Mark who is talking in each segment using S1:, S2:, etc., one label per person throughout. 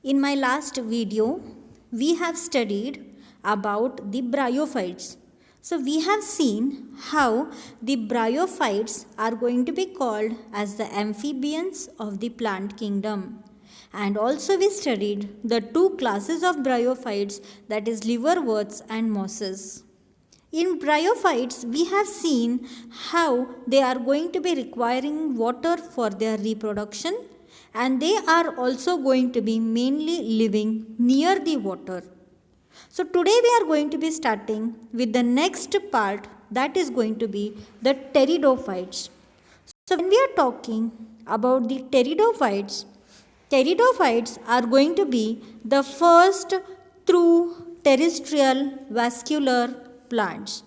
S1: In my last video, we have studied about the bryophytes. So we have seen how the bryophytes are going to be called as the amphibians of the plant kingdom. And also we studied the two classes of bryophytes, that is liverworts and mosses. In bryophytes, we have seen how they are going to be requiring water for their reproduction, and they are also going to be mainly living near the water. So today we are going to be starting with the next part, that is going to be the pteridophytes. So when we are talking about the pteridophytes, pteridophytes are going to be the first true terrestrial vascular plants.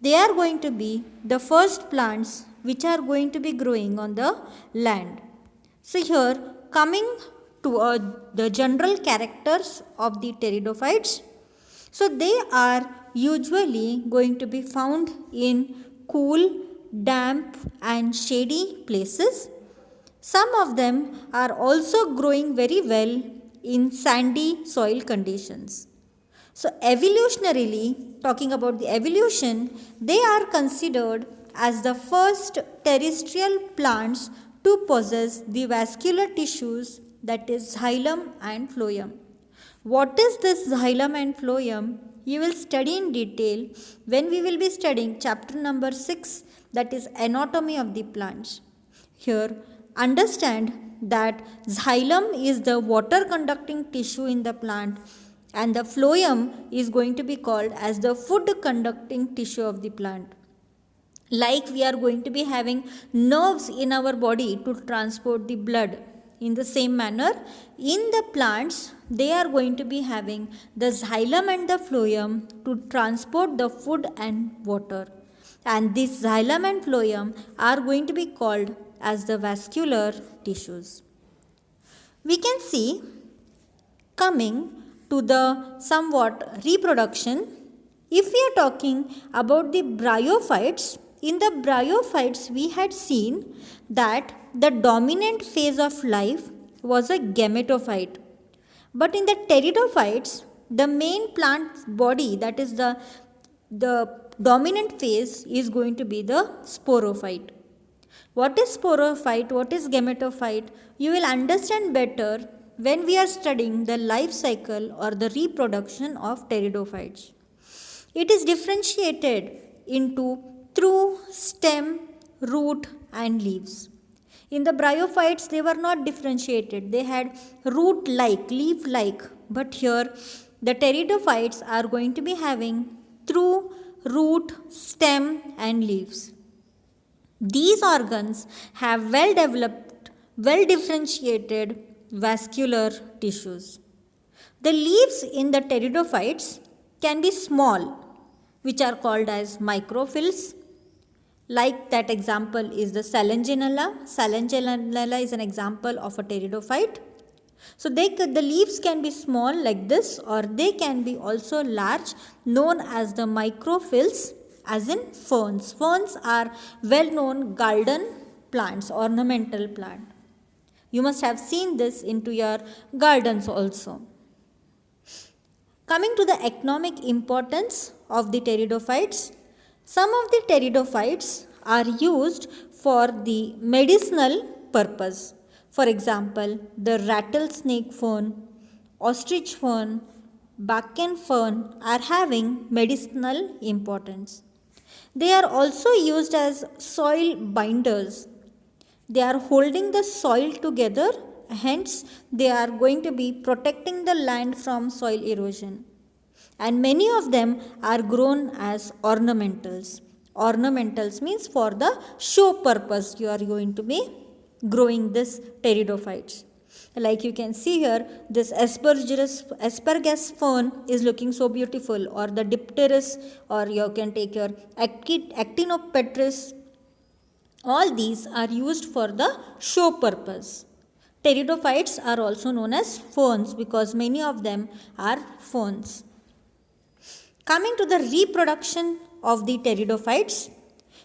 S1: They are going to be the first plants which are going to be growing on the land. So here, coming to the general characters of the pteridophytes. So they are usually going to be found in cool, damp and shady places. Some of them are also growing very well in sandy soil conditions. So evolutionarily, talking about the evolution, they are considered as the first terrestrial plants to possess the vascular tissues, that is xylem and phloem. What is this xylem and phloem? You will study in detail when we will be studying chapter number 6, that is anatomy of the plants. Here, understand that xylem is the water conducting tissue in the plant, and the phloem is going to be called as the food conducting tissue of the plant. Like we are going to be having nerves in our body to transport the blood, in the same manner, in the plants, they are going to be having the xylem and the phloem to transport the food and water. And this xylem and phloem are going to be called as the vascular tissues. We can see, coming to the somewhat reproduction, if we are talking about the bryophytes, in the bryophytes we had seen that the dominant phase of life was a gametophyte. But in the pteridophytes, the main plant body, that is the dominant phase, is going to be the sporophyte. What is sporophyte? What is gametophyte? You will understand better when we are studying the life cycle or the reproduction of pteridophytes. It is differentiated into through stem, root and leaves. In the bryophytes, they were not differentiated. They had root-like, leaf-like. But here, the pteridophytes are going to be having through, root, stem and leaves. These organs have well-developed, well-differentiated vascular tissues. The leaves in the pteridophytes can be small, which are called as microphyls. Like that example is the Salangenella. Salangenella is an example of a pteridophyte. So the leaves can be small like this, or they can be also large, known as the microphyls, as in ferns. Ferns are well-known garden plants, ornamental plant. You must have seen this into your gardens also. Coming to the economic importance of the pteridophytes, some of the pteridophytes are used for the medicinal purpose. For example, the rattlesnake fern, ostrich fern, Bakken fern are having medicinal importance. They are also used as soil binders. They are holding the soil together, hence they are going to be protecting the land from soil erosion. And many of them are grown as ornamentals. Ornamentals means for the show purpose you are going to be growing this pteridophytes. Like you can see here, this asparagus fern is looking so beautiful, or the dipteris, or you can take your actinopteris. All these are used for the show purpose. Pteridophytes are also known as ferns because many of them are ferns. Coming to the reproduction of the pteridophytes,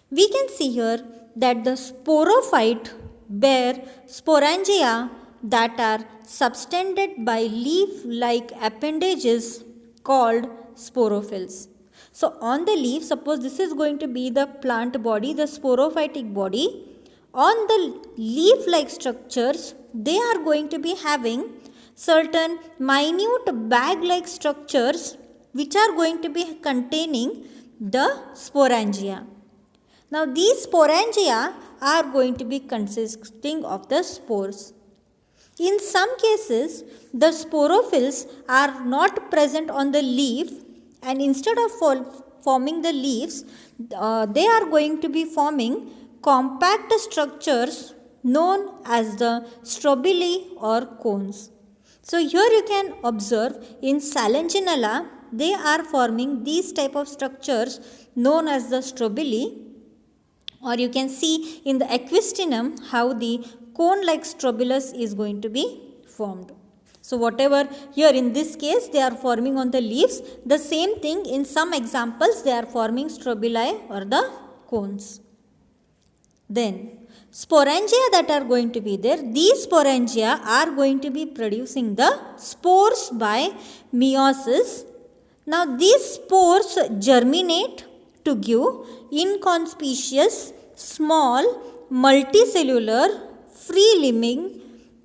S1: we can see here that the sporophyte bear sporangia that are subtended by leaf-like appendages called sporophylls. So on the leaf, suppose this is going to be the plant body, the sporophytic body. On the leaf-like structures, they are going to be having certain minute bag-like structures which are going to be containing the sporangia. Now these sporangia are going to be consisting of the spores. In some cases, the sporophylls are not present on the leaf, and instead of forming the leaves, they are going to be forming compact structures known as the strobili or cones. So here you can observe in Salanginella, they are forming these type of structures known as the strobili, or you can see in the Equistinum how the cone-like strobilus is going to be formed. So whatever here in this case they are forming on the leaves, the same thing in some examples they are forming strobili or the cones. Then sporangia that are going to be there, these sporangia are going to be producing the spores by meiosis. Now these spores germinate to give inconspicuous, small, multicellular, free-living,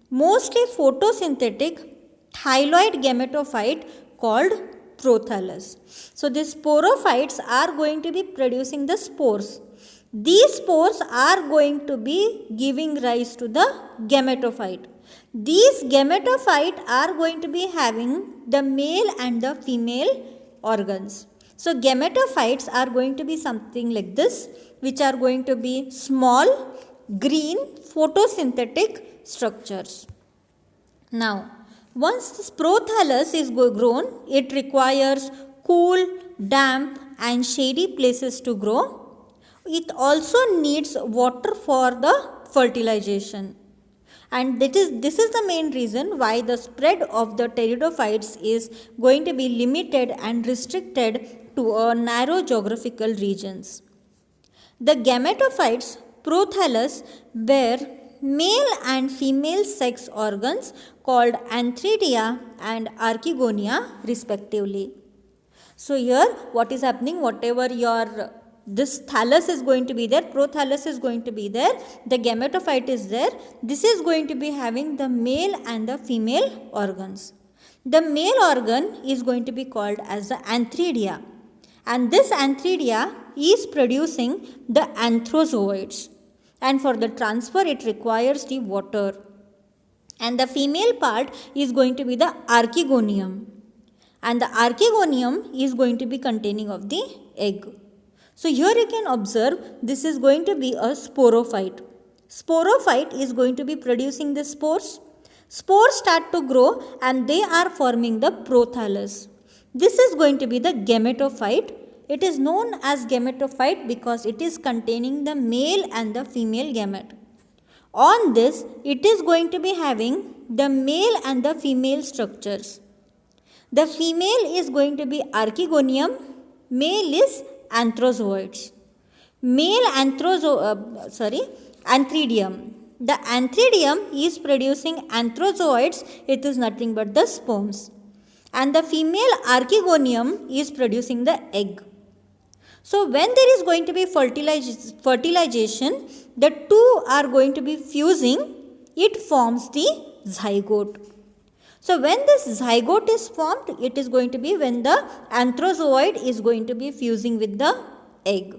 S1: mostly photosynthetic thyloid gametophyte called prothallus. So these sporophytes are going to be producing the spores. These spores are going to be giving rise to the gametophyte. These gametophyte are going to be having the male and the female organs. So gametophytes are going to be something like this, which are going to be small, green, photosynthetic structures. Now, once this prothallus is grown, it requires cool, damp and shady places to grow. It also needs water for the fertilization. And this is the main reason why the spread of the pteridophytes is going to be limited and restricted to a narrow geographical regions. The gametophytes, prothallus, bear male and female sex organs called antheridia and archegonia respectively. So here what is happening, whatever your this thallus is going to be there, prothallus is going to be there, the gametophyte is there, this is going to be having the male and the female organs. The male organ is going to be called as the antheridia, and this antheridia is producing the anthrozoids, and for the transfer it requires the water. And the female part is going to be the archegonium, and the archegonium is going to be containing of the egg. So here you can observe this is going to be a sporophyte. Sporophyte is going to be producing the spores. Spores start to grow and they are forming the prothallus. This is going to be the gametophyte. It is known as gametophyte because it is containing the male and the female gamete. On this, it is going to be having the male and the female structures. The female is going to be archegonium, male is anthrozoids. Antheridium. The antheridium is producing anthrozoids, it is nothing but the sperms. And the female archegonium is producing the egg. So when there is going to be fertilization, the two are going to be fusing, it forms the zygote. So when this zygote is formed, it is going to be when the anthrozoid is going to be fusing with the egg.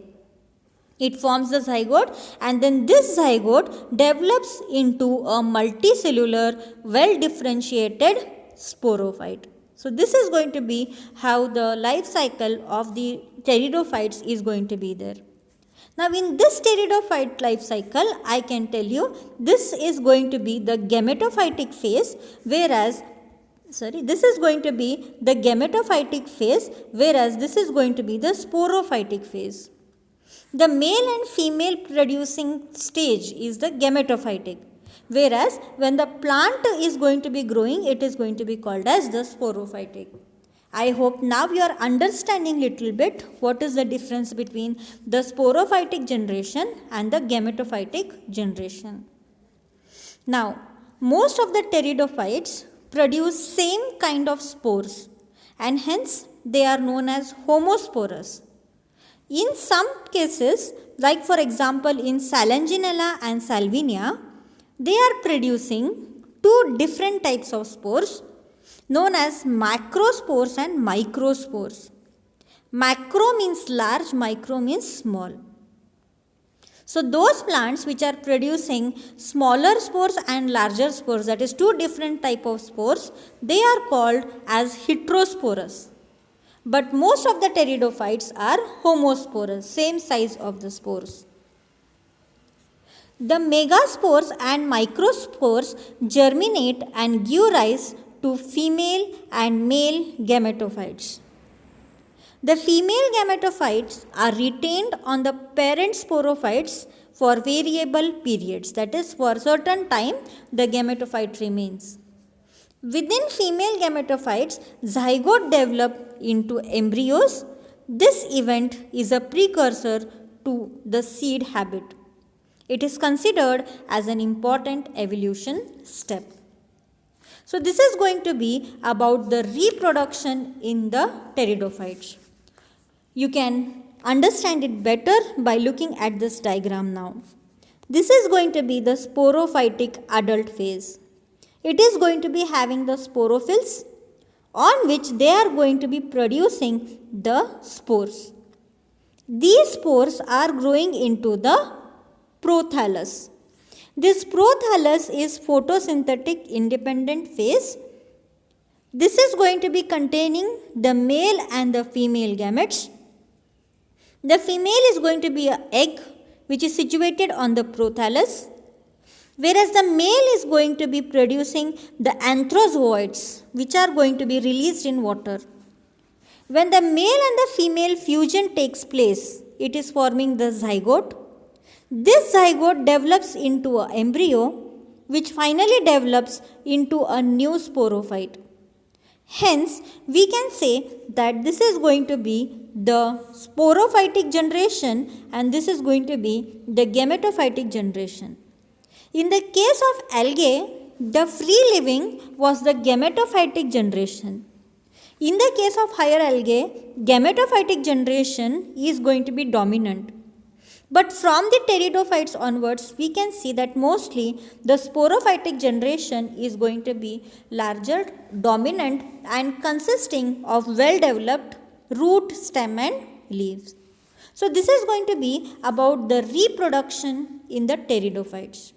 S1: It forms the zygote, and then this zygote develops into a multicellular, well differentiated sporophyte. So this is going to be how the life cycle of the pteridophytes is going to be there. Now in this pteridophyte life cycle, I can tell you this is going to be the gametophytic phase, whereas this is going to be the gametophytic phase, whereas this is going to be the sporophytic phase. The male and female producing stage is the gametophytic, whereas when the plant is going to be growing, it is going to be called as the sporophytic. I hope now you are understanding little bit what is the difference between the sporophytic generation and the gametophytic generation. Now, most of the pteridophytes produce same kind of spores and hence they are known as homosporous. In some cases, like for example in Salanginella and Salvinia, they are producing two different types of spores known as macrospores and microspores. Macro means large, micro means small. So those plants which are producing smaller spores and larger spores, that is two different type of spores, they are called as heterosporous. But most of the pteridophytes are homosporous, same size of the spores. The megaspores and microspores germinate and give rise to female and male gametophytes. The female gametophytes are retained on the parent sporophytes for variable periods, that is, for certain time the gametophyte remains. Within female gametophytes, zygote develop into embryos. This event is a precursor to the seed habit. It is considered as an important evolution step. So this is going to be about the reproduction in the pteridophytes. You can understand it better by looking at this diagram now. This is going to be the sporophytic adult phase. It is going to be having the sporophylls on which they are going to be producing the spores. These spores are growing into the prothallus. This prothallus is photosynthetic independent phase. This is going to be containing the male and the female gametes. The female is going to be an egg which is situated on the prothallus, whereas the male is going to be producing the anthrozooids which are going to be released in water. When the male and the female fusion takes place, it is forming the zygote. This zygote develops into an embryo which finally develops into a new sporophyte. Hence, we can say that this is going to be the sporophytic generation and this is going to be the gametophytic generation. In the case of algae, the free living was the gametophytic generation. In the case of higher algae, gametophytic generation is going to be dominant. But from the pteridophytes onwards, we can see that mostly the sporophytic generation is going to be larger, dominant and consisting of well-developed root, stem and leaves. So this is going to be about the reproduction in the pteridophytes.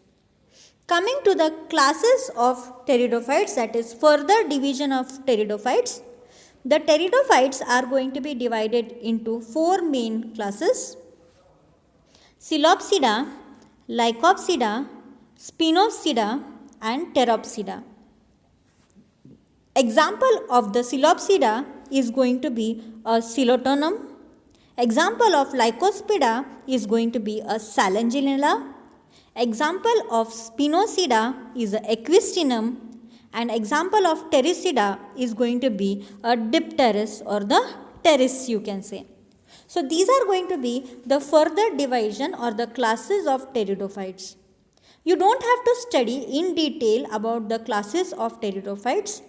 S1: Coming to the classes of pteridophytes, that is further division of pteridophytes, the pteridophytes are going to be divided into four main classes: Coelopsida, Lycopsida, Spinopsida and Pteropsida. Example of the Coelopsida is going to be a Coelotonum. Example of Lycospida is going to be a Salanginella. Example of Spinopsida is a Equistinum. And example of Ptericida is going to be a Dipteris or the Pteris, you can say. So these are going to be the further division or the classes of pteridophytes. You don't have to study in detail about the classes of pteridophytes,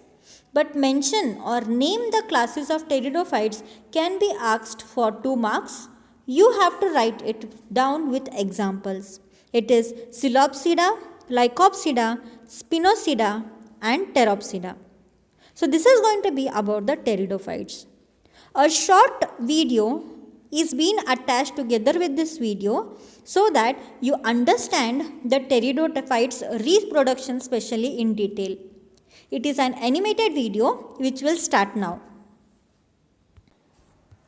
S1: but mention or name the classes of pteridophytes can be asked for 2 marks. You have to write it down with examples. It is Coelopsida, Lycopsida, Spinopsida and Pteropsida. So this is going to be about the pteridophytes. A short video is being attached together with this video so that you understand the pteridophytes reproduction especially in detail. It is an animated video which will start now.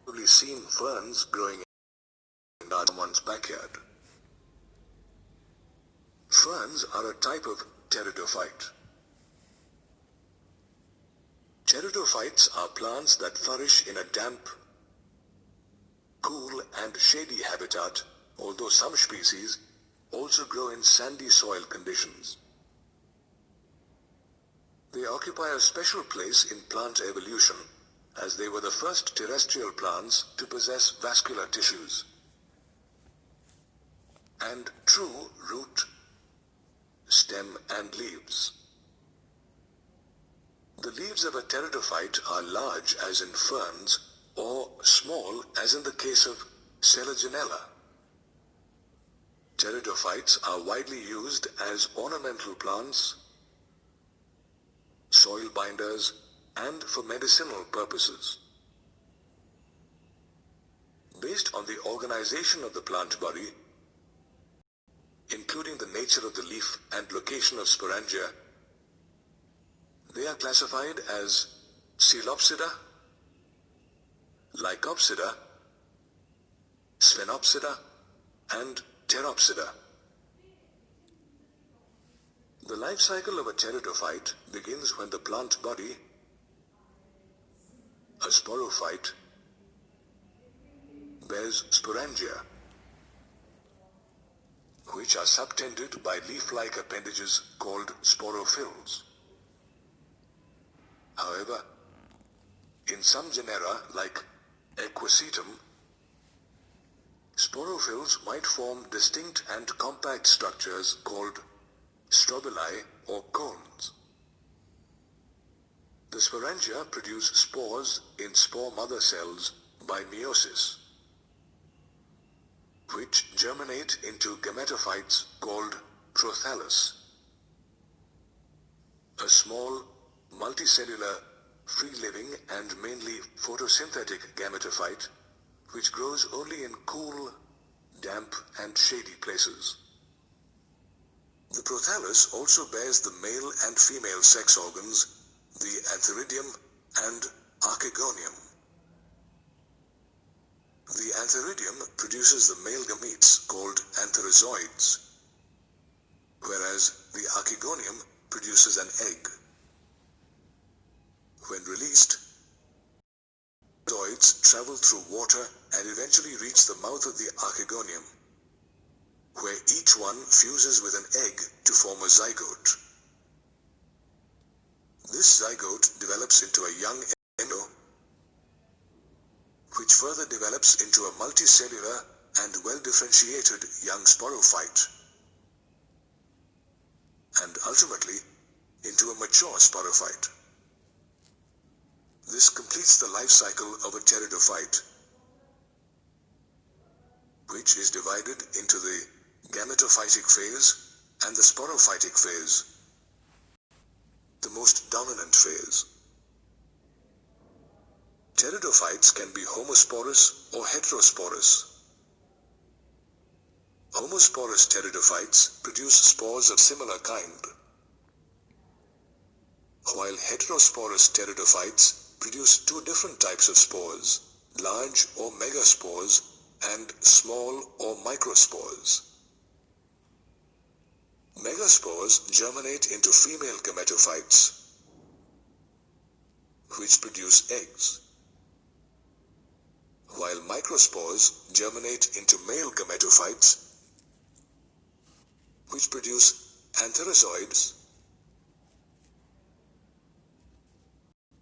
S2: You've seen ferns growing in someone's backyard. Ferns are a type of pteridophyte. Pteridophytes are plants that flourish in a damp, cool and shady habitat, although some species also grow in sandy soil conditions. They occupy a special place in plant evolution, as they were the first terrestrial plants to possess vascular tissues and true root, stem and leaves. The leaves of a pteridophyte are large as in ferns or small as in the case of Selaginella. Pteridophytes are widely used as ornamental plants, soil binders, and for medicinal purposes. Based on the organization of the plant body, including the nature of the leaf and location of sporangia, they are classified as Coelopsida, Lycopsida, Sphenopsida, and Pteropsida. The life cycle of a pteridophyte begins when the plant body, a sporophyte, bears sporangia, which are subtended by leaf-like appendages called sporophylls. However, in some genera like Equisetum, sporophylls might form distinct and compact structures called strobili or cones. The sporangia produce spores in spore mother cells by meiosis, which germinate into gametophytes called prothallus, a small, multicellular, free-living and mainly photosynthetic gametophyte which grows only in cool, damp and shady places. The prothallus also bears the male and female sex organs, the antheridium and archegonium. The antheridium produces the male gametes called antherozoids, whereas the archegonium produces an egg. When released, zoids travel through water and eventually reach the mouth of the archegonium, where each one fuses with an egg to form a zygote. This zygote develops into a young embryo, which further develops into a multicellular and well-differentiated young sporophyte, and ultimately into a mature sporophyte. This completes the life cycle of a pteridophyte, which is divided into the gametophytic phase and the sporophytic phase, the most dominant phase. Pteridophytes can be homosporous or heterosporous. Homosporous pteridophytes produce spores of similar kind, while heterosporous pteridophytes produce two different types of spores, large or megaspores and small or microspores. Megaspores germinate into female gametophytes, which produce eggs, while microspores germinate into male gametophytes, which produce antherozoids.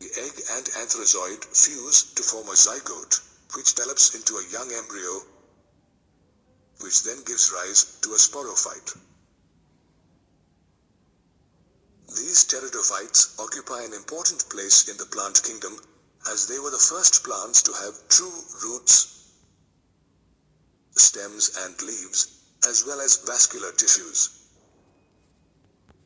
S2: The egg and antherozoid fuse to form a zygote, which develops into a young embryo, which then gives rise to a sporophyte. These pteridophytes occupy an important place in the plant kingdom, as they were the first plants to have true roots, stems and leaves, as well as vascular tissues.